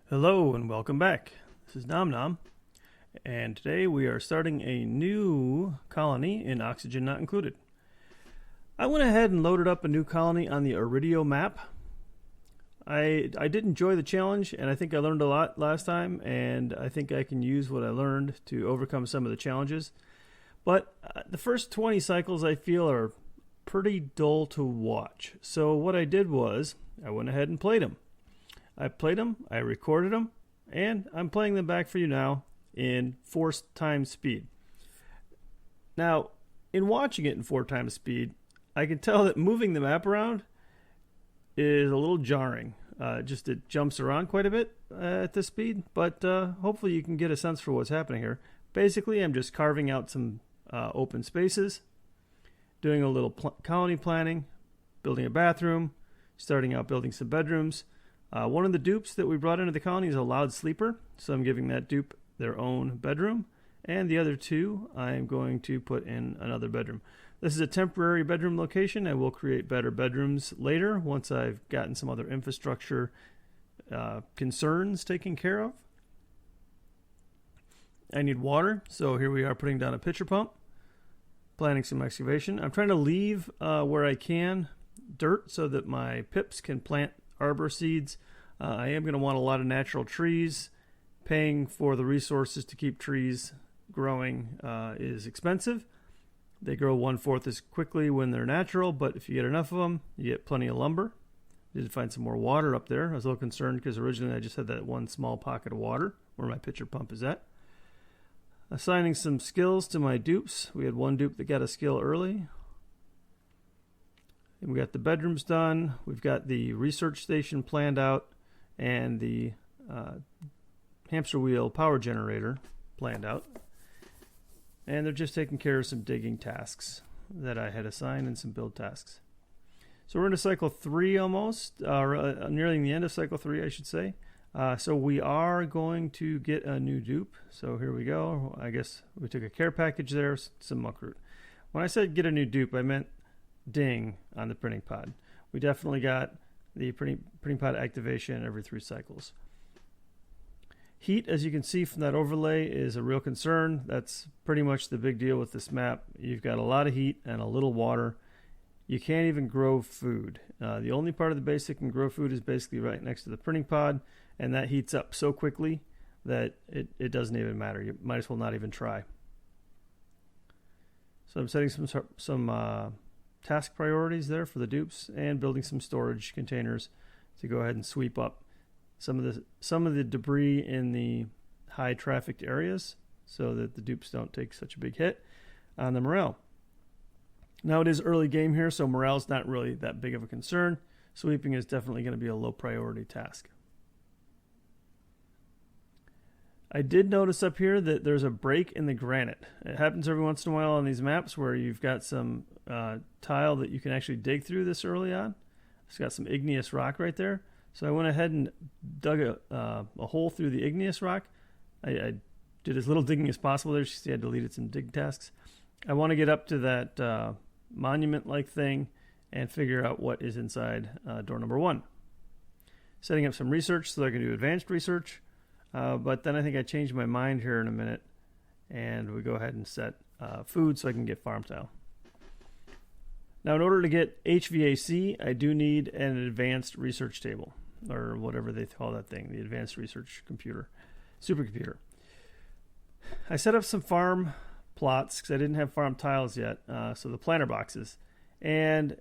Hello and welcome back. This is Nom Nom, and today we are starting a new colony in Oxygen Not Included. I went ahead and loaded up a new colony on the Aridio map. I did enjoy the challenge, and I think I learned a lot last time, and I think I can use what I learned to overcome some of the challenges. But the first 20 cycles I feel are pretty dull to watch. So what I did was I went ahead and played them. I played them, I recorded them, and I'm playing them back for you now in 4 times speed. Now, in watching it in 4 times speed, I can tell that moving the map around is a little jarring. Just it jumps around quite a bit at this speed, but hopefully you can get a sense for what's happening here. Basically, I'm just carving out some open spaces, doing a little colony planning, building a bathroom, starting out building some bedrooms. One of the dupes that we brought into the colony is a loud sleeper, so I'm giving that dupe their own bedroom, and the other 2 I'm going to put in another bedroom. This is a temporary bedroom location. I will create better bedrooms later once I've gotten some other infrastructure concerns taken care of. I need water, so here we are putting down a pitcher pump, planning some excavation. I'm trying to leave where I can dirt so that my pips can plant arbor seeds. I am going to want a lot of natural trees. Paying for the resources to keep trees growing is expensive. They grow 1/4 as quickly when they're natural, but if you get enough of them, you get plenty of lumber. I did find some more water up there. I was a little concerned because originally I just had that one small pocket of water where my pitcher pump is at. Assigning some skills to my dupes. We had one dupe that got a skill early. And we got the bedrooms done. We've got the research station planned out and the hamster wheel power generator planned out. And they're just taking care of some digging tasks that I had assigned and some build tasks. So we're into cycle 3 almost, nearing the end of cycle 3, I should say. So we are going to get a new dupe. So here we go. I guess we took a care package there, some muckroot. When I said get a new dupe, I meant ding on the printing pod. We definitely got the printing pod activation every 3 cycles. Heat, as you can see from that overlay, is a real concern. That's pretty much the big deal with this map. You've got a lot of heat and a little water. You can't even grow food. The only part of the base that can grow food is basically right next to the printing pod, and that heats up so quickly that it doesn't even matter. You might as well not even try. So I'm setting some task priorities there for the dupes and building some storage containers to go ahead and sweep up some of the debris in the high trafficked areas so that the dupes don't take such a big hit on the morale. Now it is early game here, so morale is not really that big of a concern. Sweeping is definitely going to be a low priority task. I did notice up here that there's a break in the granite. It happens every once in a while on these maps where you've got some tile that you can actually dig through this early on. It's got some igneous rock right there. So I went ahead and dug a hole through the igneous rock. I did as little digging as possible there. You see I deleted some dig tasks. I want to get up to that monument-like thing and figure out what is inside door number 1. Setting up some research so that I can do advanced research. But then I think I changed my mind here in a minute, and we go ahead and set food so I can get farm tile. Now, in order to get HVAC, I do need an advanced research table, or whatever they call that thing, the advanced research computer, supercomputer. I set up some farm plots because I didn't have farm tiles yet, so the planter boxes. And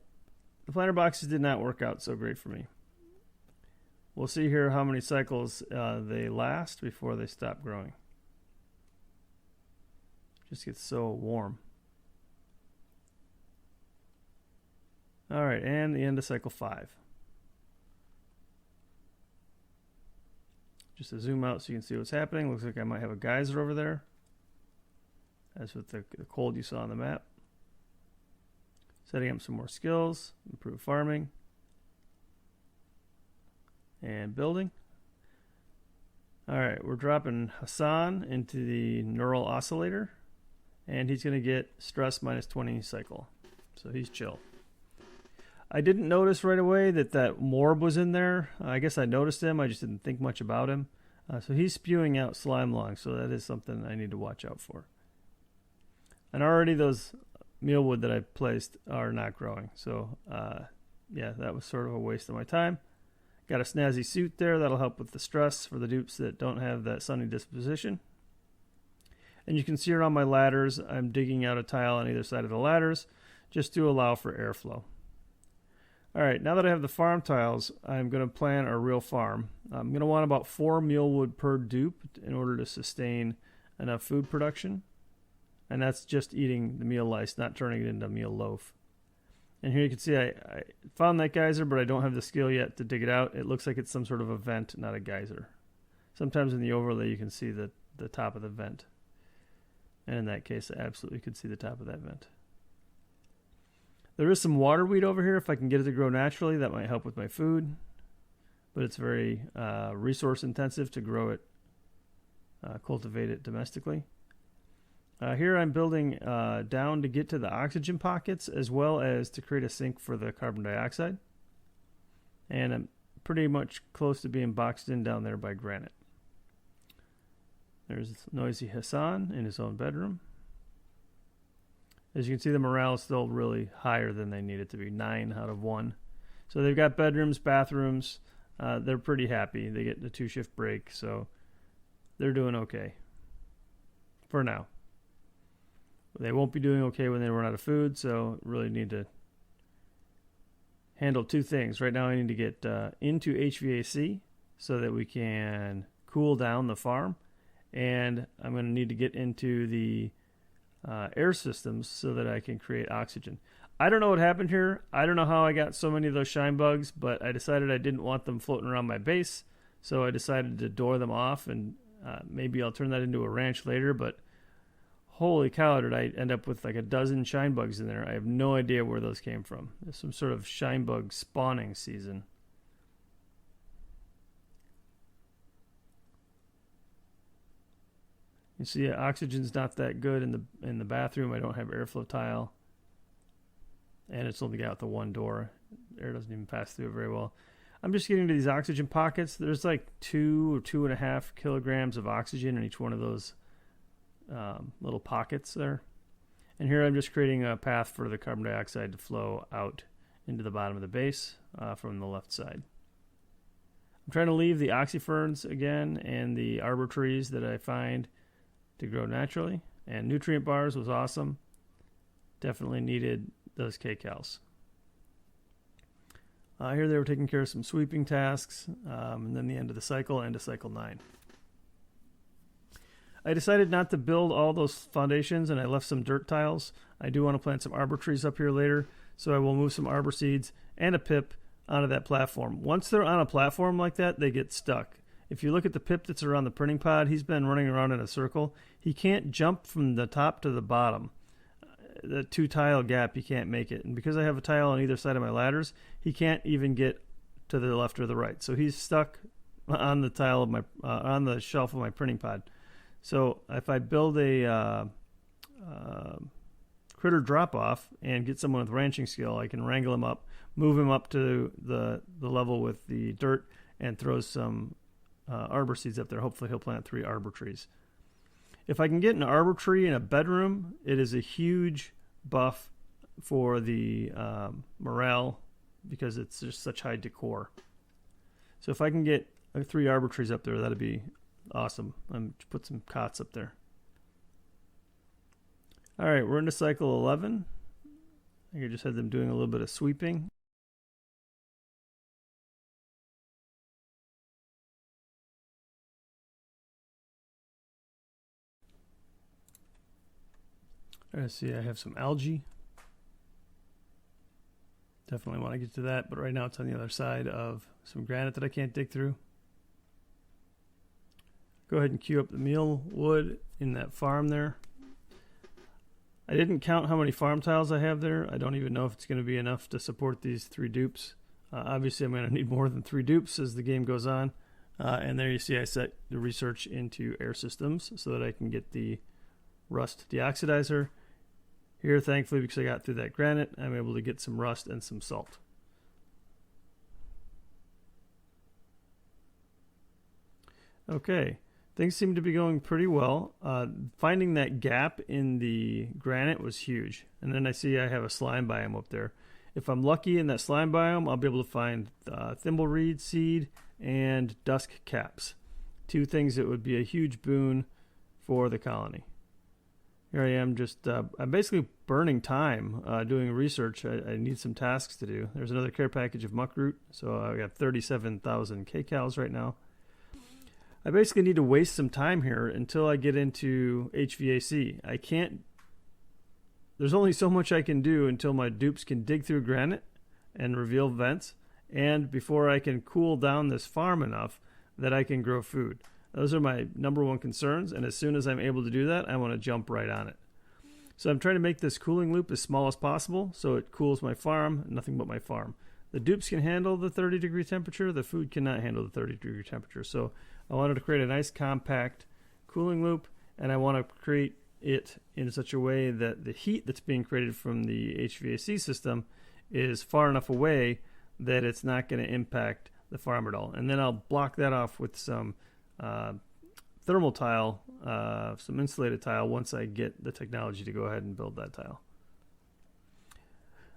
the planter boxes did not work out so great for me. We'll see here how many cycles they last before they stop growing. Just gets so warm. All right, and the end of cycle 5. Just to zoom out so you can see what's happening. Looks like I might have a geyser over there. That's with the cold you saw on the map. Setting up some more skills, improve farming, and building. All right, we're dropping Hassan into the neural oscillator, and he's going to get stress minus 20 cycle. So he's chill. I didn't notice right away that morb was in there. I guess I noticed him. I just didn't think much about him. So he's spewing out slime lung, so that is something I need to watch out for. And already those mealwood that I placed are not growing. So yeah, that was sort of a waste of my time. Got a snazzy suit there. That'll help with the stress for the dupes that don't have that sunny disposition. And you can see around my ladders, I'm digging out a tile on either side of the ladders just to allow for airflow. All right, now that I have the farm tiles, I'm going to plan a real farm. I'm going to want about 4 mealwood per dupe in order to sustain enough food production. And that's just eating the meal lice, not turning it into a meal loaf. And here you can see I found that geyser, but I don't have the skill yet to dig it out. It looks like it's some sort of a vent, not a geyser. Sometimes in the overlay you can see the top of the vent. And in that case, I absolutely could see the top of that vent. There is some water weed over here. If I can get it to grow naturally, that might help with my food. But it's very resource intensive to grow it, cultivate it domestically. Here I'm building down to get to the oxygen pockets as well as to create a sink for the carbon dioxide. And I'm pretty much close to being boxed in down there by granite. There's Noisy Hassan in his own bedroom. As you can see, the morale is still really higher than they need it to be, 9 out of 1. So they've got bedrooms, bathrooms. They're pretty happy. They get the 2-shift break, so they're doing okay for now. They won't be doing okay when they run out of food, so really need to handle 2 things. Right now I need to get into HVAC so that we can cool down the farm, and I'm going to need to get into the air systems so that I can create oxygen. I don't know what happened here. I don't know how I got so many of those shine bugs, but I decided I didn't want them floating around my base, so I decided to door them off, and maybe I'll turn that into a ranch later, but holy cow, did I end up with like a dozen shine bugs in there. I have no idea where those came from. There's some sort of shine bug spawning season. You see, oxygen's not that good in the bathroom. I don't have airflow tile, and it's only got the one door. Air doesn't even pass through it very well. I'm just getting to these oxygen pockets. There's like 2 or 2.5 kilograms of oxygen in each one of those little pockets there. And here I'm just creating a path for the carbon dioxide to flow out into the bottom of the base from the left side. I'm trying to leave the oxyferns again and the arbor trees that I find to grow naturally. And nutrient bars was awesome. Definitely needed those kcals. Here they were taking care of some sweeping tasks, and then the end of the cycle, end of cycle 9. I decided not to build all those foundations, and I left some dirt tiles. I do want to plant some arbor trees up here later, so I will move some arbor seeds and a pip onto that platform. Once they're on a platform like that, they get stuck. If you look at the pip that's around the printing pod, he's been running around in a circle. He can't jump from the top to the bottom. The 2 tile gap, he can't make it. And because I have a tile on either side of my ladders, he can't even get to the left or the right. So he's stuck on the tile of my on the shelf of my printing pod. So if I build a critter drop-off and get someone with ranching skill, I can wrangle him up, move him up to the level with the dirt, and throw some arbor seeds up there. Hopefully he'll plant 3 arbor trees. If I can get an arbor tree in a bedroom, it is a huge buff for the morale because it's just such high decor. So if I can get 3 arbor trees up there, that'd be awesome. I'm put some cots up there. All right, we're into cycle 11. I think I just had them doing a little bit of sweeping. Let's see, I have some algae. Definitely want to get to that, but right now it's on the other side of some granite that I can't dig through. Go ahead and queue up the meal wood in that farm there. I didn't count how many farm tiles I have there. I don't even know if it's going to be enough to support these 3 dupes. Obviously, I'm going to need more than 3 dupes as the game goes on. And there you see I set the research into air systems so that I can get the rust deoxidizer. Here, thankfully, because I got through that granite, I'm able to get some rust and some salt. Okay, things seem to be going pretty well. Finding that gap in the granite was huge. And then I see I have a slime biome up there. If I'm lucky in that slime biome, I'll be able to find thimbleweed seed and dusk caps. Two things that would be a huge boon for the colony. Here I am just, I'm basically burning time doing research. I need some tasks to do. There's another care package of muckroot, so I got 37,000 kcals right now. I basically need to waste some time here until I get into HVAC. There's only so much I can do until my dupes can dig through granite and reveal vents, and before I can cool down this farm enough that I can grow food. Those are my number one concerns, and as soon as I'm able to do that, I want to jump right on it. So I'm trying to make this cooling loop as small as possible so it cools my farm, nothing but my farm. The dupes can handle the 30-degree temperature. The food cannot handle the 30-degree temperature. So I wanted to create a nice compact cooling loop, and I want to create it in such a way that the heat that's being created from the HVAC system is far enough away that it's not going to impact the farm at all. And then I'll block that off with some thermal tile, some insulated tile once I get the technology to go ahead and build that tile.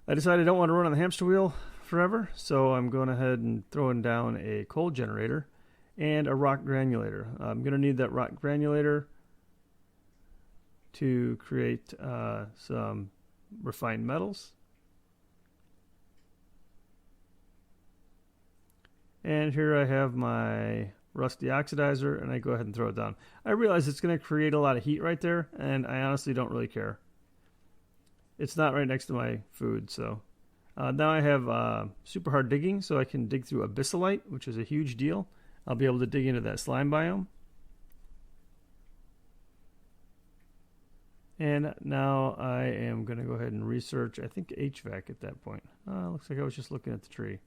I decided I don't want to run on the hamster wheel forever, so I'm going ahead and throwing down a coal generator and a rock granulator. I'm going to need that rock granulator to create some refined metals. And here I have my rust deoxidizer, and I go ahead and throw it down. I realize it's going to create a lot of heat right there, and I honestly don't really care. It's not right next to my food, so. Now I have super hard digging, so I can dig through abyssalite, which is a huge deal. I'll be able to dig into that slime biome. And now I am going to go ahead and research, I think, HVAC at that point. Looks like I was just looking at the tree.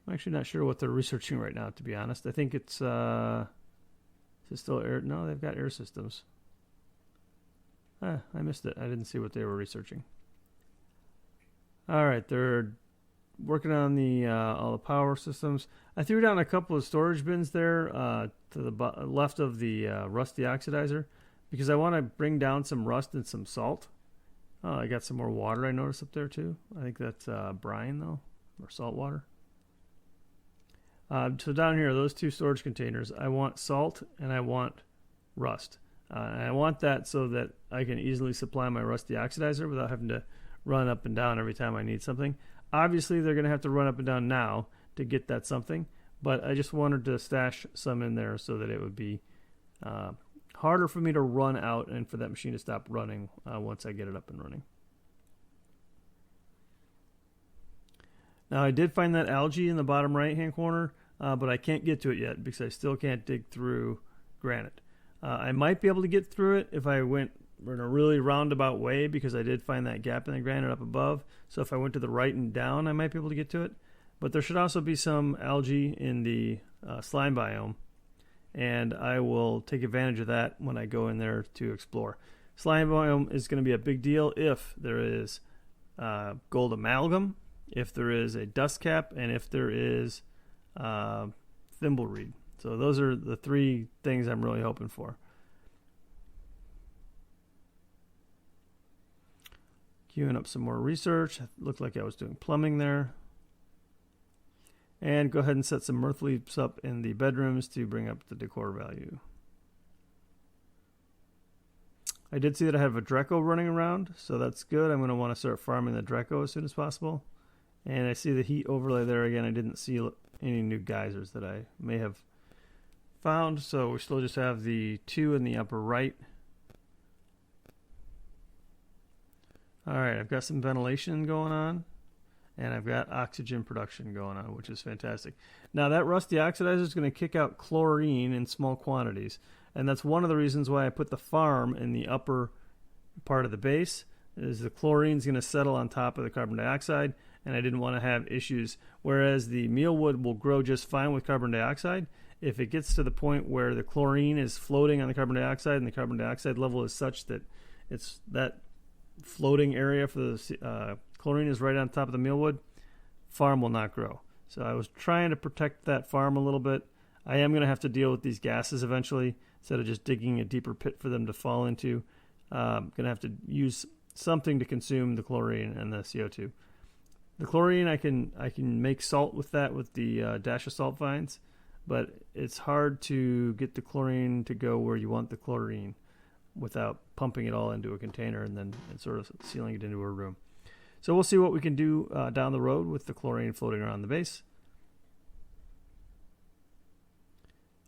I'm actually not sure what they're researching right now, to be honest. I think it's, is it still air? No, they've got air systems. I missed it. I didn't see what they were researching. All right, they're working on the all the power systems. I threw down a couple of storage bins there to the left of the rust deoxidizer because I want to bring down some rust and some salt. I got some more water I noticed up there too. I think that's brine though, or salt water. So down here, those two storage containers, I want salt and I want rust. And I want that so that I can easily supply my rust deoxidizer without having to run up and down every time I need something. Obviously, they're going to have to run up and down now to get that something, but I just wanted to stash some in there so that it would be harder for me to run out and for that machine to stop running once I get it up and running. Now, I did find that algae in the bottom right-hand corner, but I can't get to it yet because I still can't dig through granite. I might be able to get through it if I went in a really roundabout way because I did find that gap in the granite up above. So if I went to the right and down, I might be able to get to it. But there should also be some algae in the slime biome, and I will take advantage of that when I go in there to explore. Slime biome is going to be a big deal if there is gold amalgam, if there is a dust cap, and if there is thimbleweed. So those are the three things I'm really hoping for. Queuing up some more research. It looked like I was doing plumbing there. And go ahead and set some mirth leaps up in the bedrooms to bring up the decor value. I did see that I have a Draco running around, so that's good. I'm going to want to start farming the Draco as soon as possible. And I see the heat overlay there again. I didn't see any new geysers that I may have found, so we still just have the two in the upper right. Alright, I've got some ventilation going on, and I've got oxygen production going on, which is fantastic. Now that rust deoxidizer is going to kick out chlorine in small quantities, and that's one of the reasons why I put the farm in the upper part of the base, is the chlorine is going to settle on top of the carbon dioxide, and I didn't want to have issues. Whereas the mealwood will grow just fine with carbon dioxide. If it gets to the point where the chlorine is floating on the carbon dioxide and the carbon dioxide level is such that it's that floating area for the chlorine is right on top of the mealwood, farm will not grow. So I was trying to protect that farm a little bit. I am going to have to deal with these gases eventually instead of just digging a deeper pit for them to fall into. I'm going to have to use something to consume the chlorine and the CO2. The chlorine, I can make salt with that with the dash of salt vines, but it's hard to get the chlorine to go where you want the chlorine without pumping it all into a container and then sort of sealing it into a room. So we'll see what we can do down the road with the chlorine floating around the base.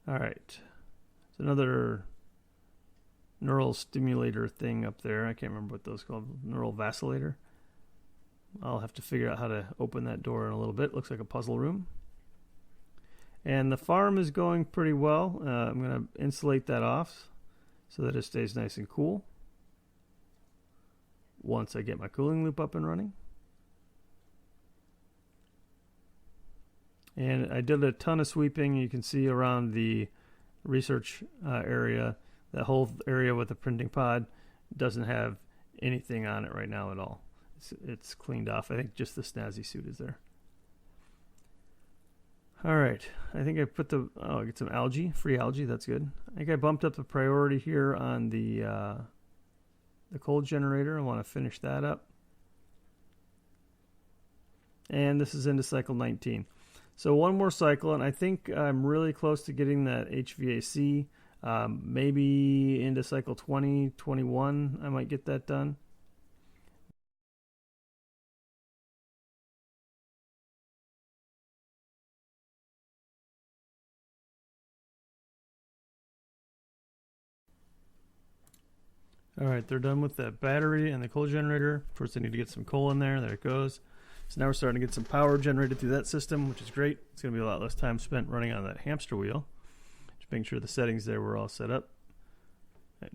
All right, so another neural stimulator thing up there. I can't remember what those are called. Neural vacillator. I'll have to figure out how to open that door in a little bit. Looks like a puzzle room. And the farm is going pretty well. I'm going to insulate that off so that it stays nice and cool once I get my cooling loop up and running. And I did a ton of sweeping. You can see around the research area, that whole area with the printing pod doesn't have anything on it right now at all. It's cleaned off. I think just the snazzy suit is there. All right, I think I put I get some algae, free algae. That's good. I think I bumped up the priority here on the cold generator. I want to finish that up. And this is into cycle 19. So one more cycle, and I think I'm really close to getting that HVAC. Maybe into cycle 20, 21, I might get that done. All right, they're done with that battery and the coal generator. First, I need to get some coal in there. There it goes. So now we're starting to get some power generated through that system, which is great. It's going to be a lot less time spent running on that hamster wheel. Just making sure the settings there were all set up.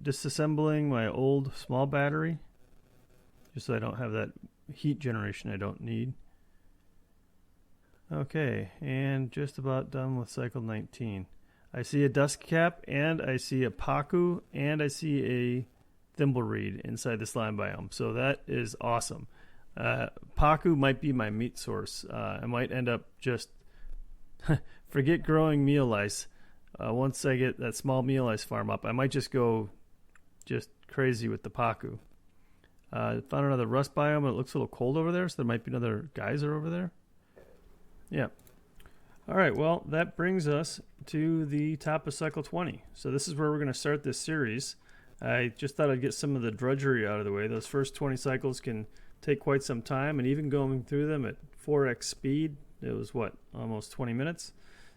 Disassembling my old small battery, just so I don't have that heat generation I don't need. Okay, and just about done with cycle 19. I see a dust cap, and I see a Pacu, and I see a thimble reed inside the slime biome. So that is awesome. Pacu might be my meat source. I might end up just forget growing meal lice. Once I get that small meal lice farm up, I might just go just crazy with the Pacu. Found another rust biome. It looks a little cold over there, so there might be another geyser over there. Yeah. All right, well, that brings us to the top of cycle 20. So this is where we're going to start this series. I just thought I'd get some of the drudgery out of the way. Those first 20 cycles can take quite some time, and even going through them at 4x speed, it was what, almost 20 minutes?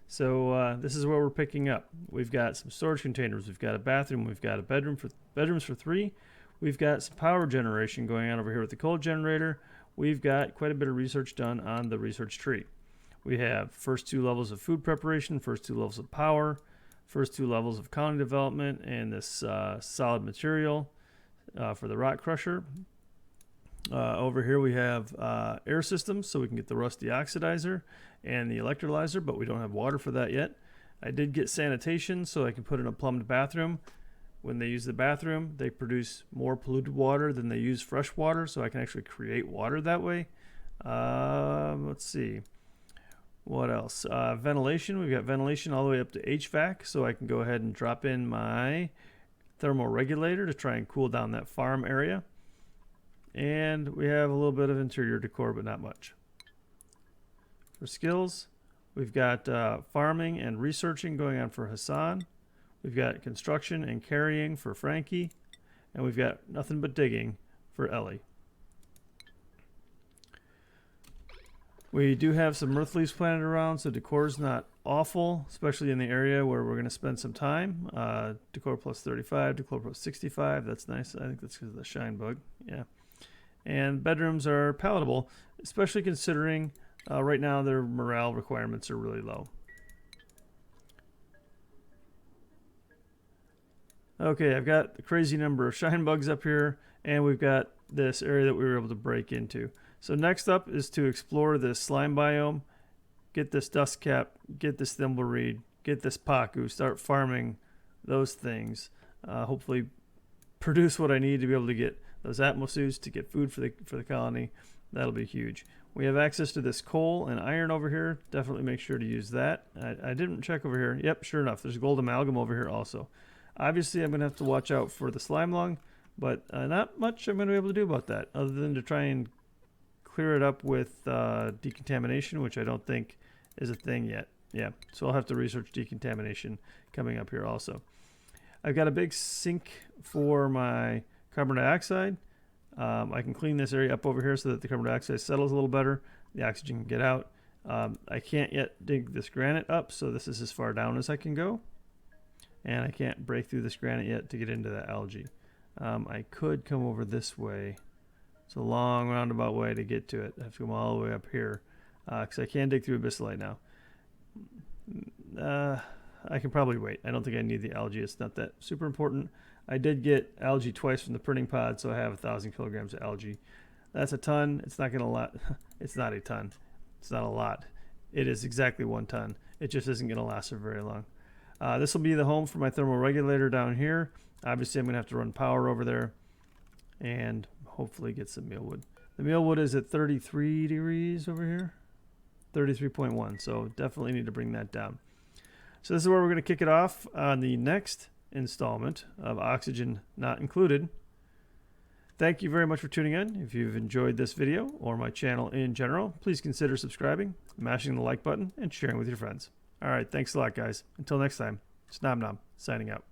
So this is where we're picking up. We've got some storage containers, we've got a bathroom, we've got a bedrooms for 3, we've got some power generation going on over here with the coal generator, we've got quite a bit of research done on the research tree. We have first 2 levels of food preparation, first 2 levels of power, first 2 levels of colony development, and this solid material for the rock crusher. Over here we have air systems, so we can get the rusty oxidizer and the electrolyzer, but we don't have water for that yet. I did get sanitation, so I can put in a plumbed bathroom. When they use the bathroom, they produce more polluted water than they use fresh water, so I can actually create water that way. Let's see. What else? Ventilation. We've got ventilation all the way up to HVAC, so I can go ahead and drop in my thermal regulator to try and cool down that farm area. And we have a little bit of interior decor, but not much. For skills, we've got farming and researching going on for Hassan. We've got construction and carrying for Frankie. And we've got nothing but digging for Ellie. We do have some earth leaves planted around, so decor's not awful, especially in the area where we're going to spend some time. Decor plus 35, decor plus 65, that's nice. I think that's because of the shine bug, yeah. And bedrooms are palatable, especially considering right now their morale requirements are really low. Okay, I've got the crazy number of shine bugs up here, and we've got this area that we were able to break into. So next up is to explore this slime biome, get this dust cap, get this thimble reed, get this Pacu, start farming those things. Hopefully produce what I need to be able to get those atmosuits to get food for the colony. That'll be huge. We have access to this coal and iron over here. Definitely make sure to use that. I didn't check over here. Yep, sure enough, there's gold amalgam over here also. Obviously, I'm going to have to watch out for the slime lung, but not much I'm going to be able to do about that other than to try and clear it up with decontamination, which I don't think is a thing yet. Yeah, so I'll have to research decontamination coming up here also. I've got a big sink for my carbon dioxide. I can clean this area up over here so that the carbon dioxide settles a little better. The oxygen can get out. I can't yet dig this granite up, so this is as far down as I can go. And I can't break through this granite yet to get into that algae. I could come over this way. It's a long roundabout way to get to it. I have to come all the way up here because I can dig through abyssalite now. I can probably wait. I don't think I need the algae. It's not that super important. I did get algae twice from the printing pod, so I have 1,000 kilograms of algae. That's a ton. It's not gonna lot. It's not a ton. It's not a lot. It is exactly 1 ton. It just isn't gonna last for very long. This will be the home for my thermal regulator down here. Obviously, I'm gonna have to run power over there, and hopefully get some mealwood. The mealwood is at 33 degrees over here. 33.1, so definitely need to bring that down. So this is where we're going to kick it off on the next installment of Oxygen Not Included. Thank you very much for tuning in. If you've enjoyed this video or my channel in general, please consider subscribing, mashing the like button, and sharing with your friends. All right, thanks a lot, guys. Until next time, it's Nom Nom, signing out.